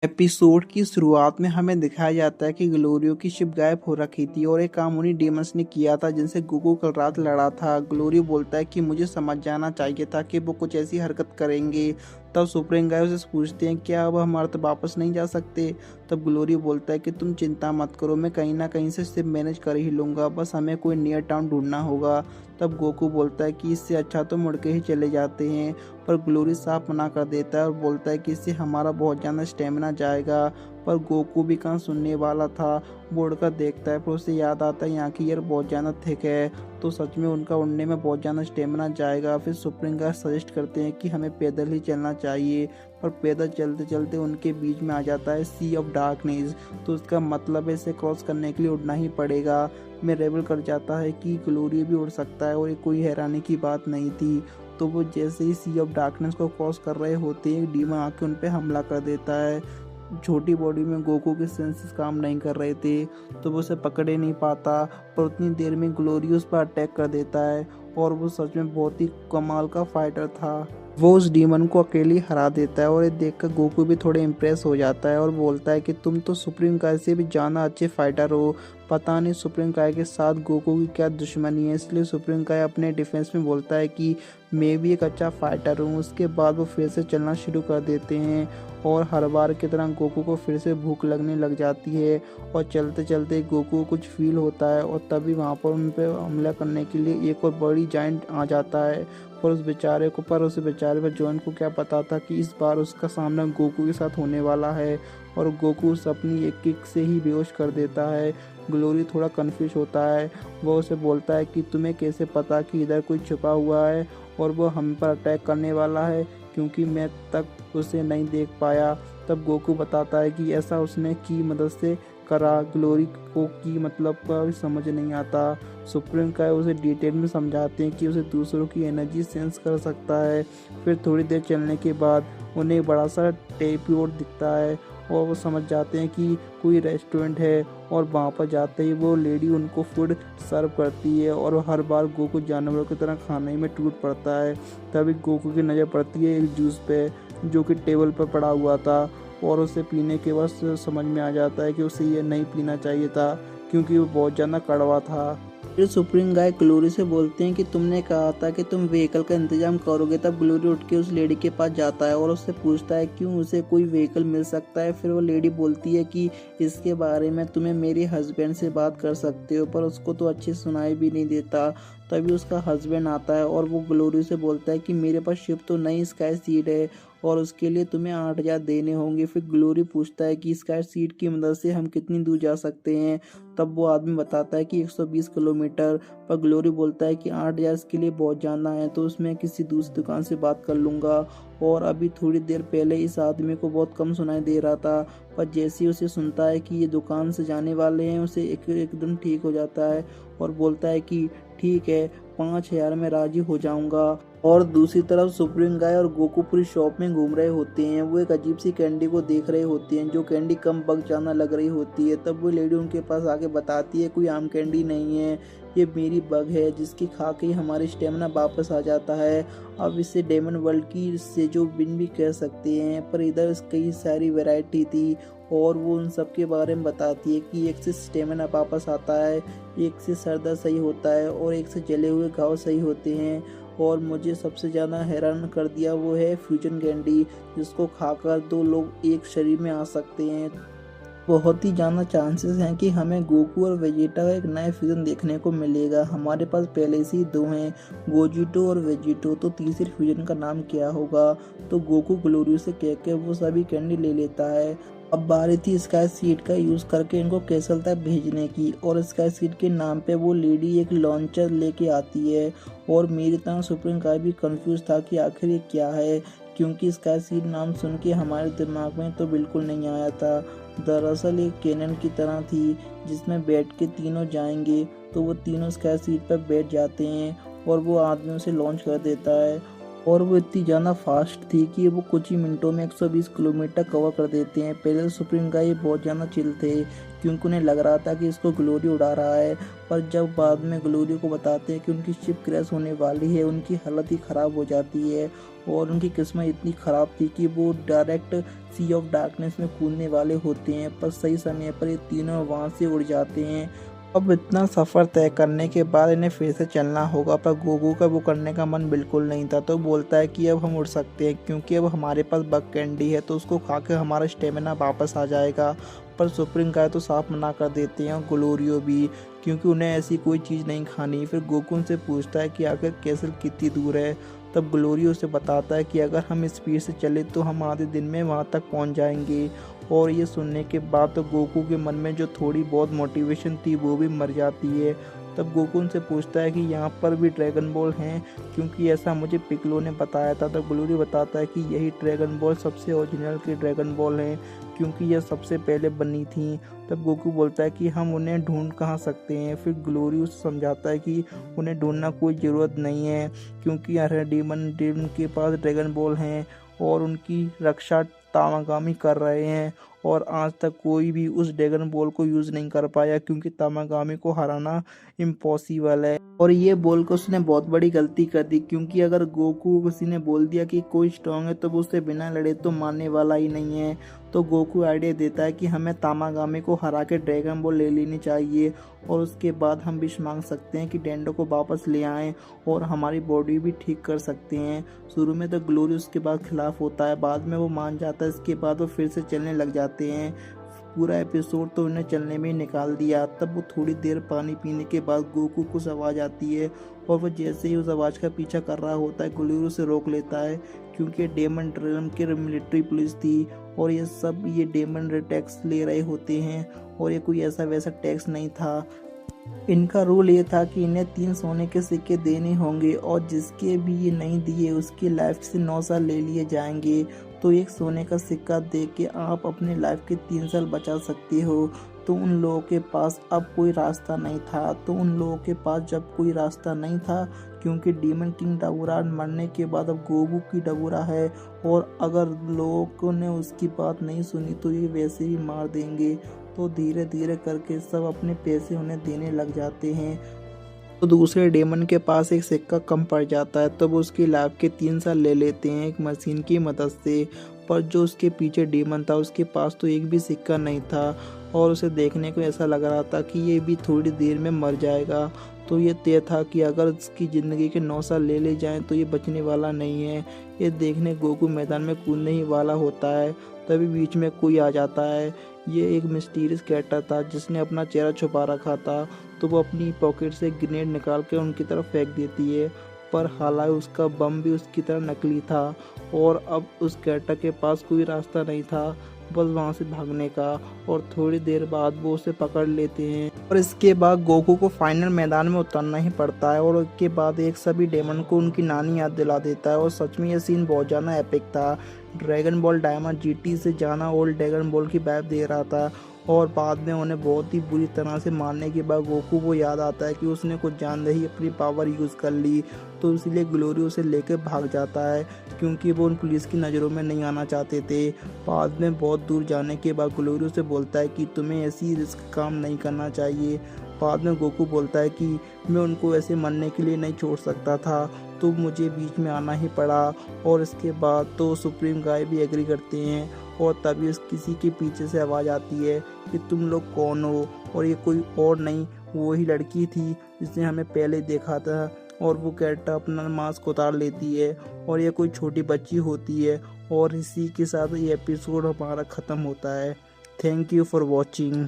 Episode की शुरुआत में हमें दिखाया जाता है कि ग्लोरियो की शिप गायब हो रखी थी और एक काम उन्हीं डीमंस ने किया था जिनसे गोकू कल रात लड़ा था। ग्लोरियो बोलता है कि मुझे समझ जाना चाहिए था कि वो कुछ ऐसी हरकत करेंगे। तब सुप्रीम गाय उसे पूछते हैं क्या अब हमारे तो वापस नहीं जा सकते। तब ग्लोरियो बोलता है कि तुम चिंता मत करो, मैं कहीं ना कहीं से शिप मैनेज कर ही लूँगा, बस हमें कोई नियर टाउन ढूंढना होगा। तब गोकू बोलता है कि इससे अच्छा तो मुड़ के ही चले जाते हैं, पर ग्लोरी साफ मना कर देता है और बोलता है कि इससे हमारा बहुत ज़्यादा स्टेमिना जाएगा। पर गोकू भी कहाँ सुनने वाला था। वो उड़कर देखता है पर उसे याद आता है यहाँ की एयर बहुत ज़्यादा थिक है, तो सच में उनका उड़ने में बहुत ज़्यादा स्टेमिना जाएगा। फिर सुप्रीम गार्ड सजेस्ट करते हैं कि हमें पैदल ही चलना चाहिए, पर पैदल चलते चलते उनके बीच में आ जाता है सी ऑफ डार्कनेस, तो उसका मतलब है इसे क्रॉस करने के लिए उड़ना ही पड़ेगा। में रेवल कर जाता है कि ग्लोरी भी उड़ सकता है और ये कोई हैरानी की बात नहीं थी। तो वो जैसे ही सी ऑफ डार्कनेस को क्रॉस कर रहे होते हैं, एक डीमन आके उन पे हमला कर देता है। छोटी बॉडी में गोकू के सेंसेस काम नहीं कर रहे थे, तो वो उसे पकड़ ही नहीं पाता, पर उतनी देर में ग्लोरियस पर अटैक कर देता है और वो सच में बहुत ही कमाल का फाइटर था। वो उस डीमन को अकेले हरा देता है और ये देखकर गोकू भी थोड़े इम्प्रेस हो जाता है और बोलता है कि तुम तो सुप्रीम काय से भी ज़्यादा अच्छे फाइटर हो। पता नहीं सुप्रीम काय के साथ गोकू की क्या दुश्मनी है, इसलिए सुप्रीम काय अपने डिफेंस में बोलता है कि मैं भी एक अच्छा फाइटर हूँ। उसके बाद वो फिर से चलना शुरू कर देते हैं और हर बार की तरह गोकू को फिर से भूख लगने लग जाती है और चलते चलते गोकू को कुछ फील होता है और तभी वहाँ पर उन पर हमला करने के लिए एक और बड़ी जाइंट आ जाता है। और उस बेचारे पर जॉन को क्या पता था कि इस बार उसका सामना गोकू के साथ होने वाला है और गोकू उसे अपनी एक किक से ही बेहोश कर देता है। ग्लोरी थोड़ा कंफ्यूज होता है, वो उसे बोलता है कि तुम्हें कैसे पता कि इधर कोई छुपा हुआ है और वो हम पर अटैक करने वाला है, क्योंकि मैं तक उसे नहीं देख पाया। तब गोकू बताता है कि ऐसा उसने की मदद से करा। ग्लोरी को की मतलब का भी समझ नहीं आता। सुप्रीम काय उसे डिटेल में समझाते हैं कि उसे दूसरों की एनर्जी सेंस कर सकता है। फिर थोड़ी देर चलने के बाद उन्हें एक बड़ा सा टेलीपोर्ट दिखता है और वो समझ जाते हैं कि कोई रेस्टोरेंट है और वहाँ पर जाते ही वो लेडी उनको फूड सर्व करती है और हर बार गोकू जानवरों की तरह खाने में टूट पड़ता है। तभी गोकू की नज़र पड़ती है एक जूस पे जो कि टेबल पर पड़ा हुआ था और उसे पीने के बाद समझ में आ जाता है कि उसे ये नहीं पीना चाहिए था क्योंकि वो बहुत ज़्यादा कड़वा था। फिर सुप्रीम गाय ग्लोरी से बोलते हैं कि तुमने कहा था कि तुम व्हीकल का इंतजाम करोगे। तब ग्लोरी उठ के उस लेडी के पास जाता है और उससे पूछता है क्यों उसे कोई व्हीकल मिल सकता है। फिर वो लेडी बोलती है कि इसके बारे में तुम्हें मेरे हस्बैंड से बात कर सकते हो, पर उसको तो अच्छी सुनाई भी नहीं देता। तभी उसका हस्बैंड आता है और वो ग्लोरी से बोलता है कि मेरे पास शिप तो नई स्काई सीड है और उसके लिए तुम्हें 8,000 देने होंगे। फिर ग्लोरी पूछता है कि स्काई सीड की मदद से हम कितनी दूर जा सकते हैं। तब वो आदमी बताता है कि 120 किलोमीटर। पर ग्लोरी बोलता है कि 8,000 इसके लिए बहुत ज़्यादा है, तो उसमें किसी दूसरी दुकान से बात कर लूँगा। और अभी थोड़ी देर पहले इस आदमी को बहुत कम सुनाई दे रहा था, पर जैसे ही उसे सुनता है कि ये दुकान से जाने वाले हैं, उसे एकदम ठीक हो जाता है और बोलता है कि ठीक है, 5,000 में राजी हो जाऊंगा। और दूसरी तरफ सुप्रीम गाय और गोकू पूरी शॉप में घूम रहे होते हैं। वो एक अजीब सी कैंडी को देख रहे होते हैं जो कैंडी कम बग जाना लग रही होती है। तब वो लेडी उनके पास आके बताती है कोई आम कैंडी नहीं है, ये मेरी बग है जिसकी खा के हमारी स्टेमिना वापस आ जाता है। अब इसे डेमन वर्ल्ड की से जो बिन भी कह सकते हैं, पर इधर कई सारी वैरायटी थी और वो उन सब के बारे में बताती है कि एक से स्टेमिना वापस आता है, एक से सर दर्द सही होता है और एक से जले हुए घाव सही होते हैं। और मुझे सबसे ज़्यादा हैरान कर दिया वो है फ्यूजन कैंडी, जिसको खाकर दो लोग एक शरीर में आ सकते हैं। बहुत ही ज़्यादा चांसेस हैं कि हमें गोकू और वेजिटा का एक नया फ्यूजन देखने को मिलेगा। हमारे पास पहले से ही दो हैं, गोजिटो और वेजिटो, तो तीसरे फ्यूजन का नाम क्या होगा। तो गोकू ग्लोरी से कह के वो सभी कैंडी ले लेता है। अब बारी थी स्काई सीड का यूज़ करके इनको कैसल तक भेजने की, और स्काई सीड के नाम पे वो लेडी एक लॉन्चर लेके आती है। और मेरी तरह सुप्रीम कार भी कंफ्यूज था कि आखिर ये क्या है, क्योंकि स्काई सीड नाम सुन के हमारे दिमाग में तो बिल्कुल नहीं आया था। दरअसल एक कैनन की तरह थी जिसमें बैठ के तीनों जाएंगे, तो वो तीनों स्काई सीड पर बैठ जाते हैं और वो आदमियों से लॉन्च कर देता है। और वो इतनी ज़्यादा फास्ट थी कि वो कुछ ही मिनटों में 120 किलोमीटर कवर कर देते हैं। पहले सुप्रीम गाय बहुत ज़्यादा चिल थे क्योंकि उन्हें लग रहा था कि इसको ग्लोरी उड़ा रहा है, पर जब बाद में ग्लोरी को बताते हैं कि उनकी शिप क्रैश होने वाली है, उनकी हालत ही ख़राब हो जाती है और उनकी किस्मत इतनी ख़राब थी कि वो डायरेक्ट सी ऑफ डार्कनेस में कूदने वाले होते हैं, पर सही समय पर ये तीनों वहाँ से उड़ जाते हैं। अब इतना सफ़र तय करने के बाद इन्हें फिर से चलना होगा, पर गोकू का वो करने का मन बिल्कुल नहीं था। तो बोलता है कि अब हम उड़ सकते हैं क्योंकि अब हमारे पास बग कैंडी है, तो उसको खा के हमारा स्टेमिना वापस आ जाएगा। पर सुप्रीम गाय तो साफ मना कर देते हैं और ग्लोरियो भी, क्योंकि उन्हें ऐसी कोई चीज़ नहीं खानी। फिर गोकू उनसे पूछता है कि आखिर कैसल कितनी दूर है। तब ग्लोरियो उसे बताता है कि अगर हम स्पीड से चले तो हम आधे दिन में वहाँ तक पहुँच जाएंगे। और ये सुनने के बाद तो गोकू के मन में जो थोड़ी बहुत मोटिवेशन थी वो भी मर जाती है। तब गोकू उनसे पूछता है कि यहाँ पर भी ड्रैगन बॉल हैं, क्योंकि ऐसा मुझे पिकलो ने बताया था। तब ग्लोरी बताता है कि यही ड्रैगन बॉल सबसे ओरिजिनल की ड्रैगन बॉल हैं, क्योंकि यह सबसे पहले बनी थी। तब गोकू बोलता है कि हम उन्हें ढूंढ कहाँ सकते हैं। फिर ग्लोरी उसे समझाता है कि उन्हें ढूंढना कोई ज़रूरत नहीं है, क्योंकि डीमन के पास ड्रैगन बॉल हैं और उनकी रक्षा तामागामी कर रहे हैं। और आज तक कोई भी उस ड्रैगन बॉल को यूज़ नहीं कर पाया, क्योंकि तामागामी को हराना इम्पॉसिबल है। और ये बोल कर उसने बहुत बड़ी गलती कर दी, क्योंकि अगर गोकू को किसी ने बोल दिया कि कोई स्ट्रांग है तो वो उससे बिना लड़े तो मारने वाला ही नहीं है। तो गोकू आइडिया देता है कि हमें तामागामी को हरा के ड्रैगन बॉल ले लेनी चाहिए, और उसके बाद हम विश मांग सकते हैं कि डेंडो को वापस ले आएं और हमारी बॉडी भी ठीक कर सकते हैं। शुरू में तो ग्लोरी उसके बाद खिलाफ होता है, बाद में वो मान जाता है। इसके बाद वो फिर से चलने लग जाते हैं। पूरा एपिसोड तो उन्हें चलने में ही निकाल दिया। तब वो थोड़ी देर पानी पीने के बाद गोकू को कुछ आवाज़ आती है, और वो जैसे ही उस आवाज़ का पीछा कर रहा होता है ग्लोरी उसे रोक लेता है, क्योंकि डेमन ड्रेम के मिलिट्री पुलिस थी और ये डेमन टैक्स ले रहे होते हैं, और ये कोई ऐसा वैसा टैक्स नहीं था। इनका रूल ये था कि इन्हें 3 सोने के सिक्के देने होंगे, और जिसके भी ये नहीं दिए उसकी लाइफ से 9 साल ले लिए जाएंगे। तो एक सोने का सिक्का दे के आप अपने लाइफ के 3 साल बचा सकते हो। तो उन लोगों के पास अब कोई रास्ता नहीं था। तो उन लोगों के पास जब कोई रास्ता नहीं था, क्योंकि डीमन किंग डबूरा मरने के बाद अब गोकू की डबूरा है, और अगर लोगों ने उसकी बात नहीं सुनी तो ये वैसे ही मार देंगे। तो धीरे धीरे करके सब अपने पैसे उन्हें देने लग जाते हैं। तो दूसरे डेमन के पास एक सिक्का कम पड़ जाता है, तो वो उसकी लाइफ के 3 साल ले लेते हैं एक मशीन की मदद से। पर जो उसके पीछे डेमन था उसके पास तो एक भी सिक्का नहीं था, और उसे देखने को ऐसा लग रहा था कि ये भी थोड़ी देर में मर जाएगा। तो ये तय था कि अगर इसकी ज़िंदगी के 9 साल ले ले जाएं तो ये बचने वाला नहीं है। ये देखने गोकू मैदान में कूदने ही वाला होता है, तभी बीच में कोई आ जाता है। ये एक मिस्टीरियस कैरेक्टर था जिसने अपना चेहरा छुपा रखा था। तो वो अपनी पॉकेट से ग्रेनेड निकाल के उनकी तरफ फेंक देती है, पर हालांकि उसका बम भी उसकी तरह नकली था, और अब उस कैरेक्टर के पास कोई रास्ता नहीं था बस वहाँ से भागने का। और थोड़ी देर बाद वो उसे पकड़ लेते हैं, और इसके बाद गोकू को फाइनल मैदान में उतरना ही पड़ता है। और उसके बाद एक सभी डेमन को उनकी नानी याद दिला देता है, और सच में ये सीन बहुत ज़्यादा एपिक था। ड्रैगन बॉल डायमंड जीटी से जाना ओल्ड ड्रैगन बॉल की वाइब दे रहा था, और बाद में उन्हें बहुत ही बुरी तरह से मारने के बाद गोकू को याद आता है कि उसने कुछ जानते ही अपनी पावर यूज़ कर ली। तो इसलिए ग्लोरी उसे लेकर भाग जाता है, क्योंकि वो उन पुलिस की नज़रों में नहीं आना चाहते थे। बाद में बहुत दूर जाने के बाद ग्लोरी उसे बोलता है कि तुम्हें ऐसी रिस्क काम नहीं करना चाहिए। बाद में गोकू बोलता है कि मैं उनको ऐसे मरने के लिए नहीं छोड़ सकता था, तो मुझे बीच में आना ही पड़ा। और इसके बाद तो सुप्रीम गाय भी एग्री करते हैं, और तभी किसी के पीछे से आवाज़ आती है कि तुम लोग कौन हो। और ये कोई और नहीं, वो ही लड़की थी जिसने हमें पहले देखा था। और वो कैरेक्टर अपना मास्क उतार लेती है, और ये कोई छोटी बच्ची होती है। और इसी के साथ ये एपिसोड हमारा ख़त्म होता है। Thank you for watching.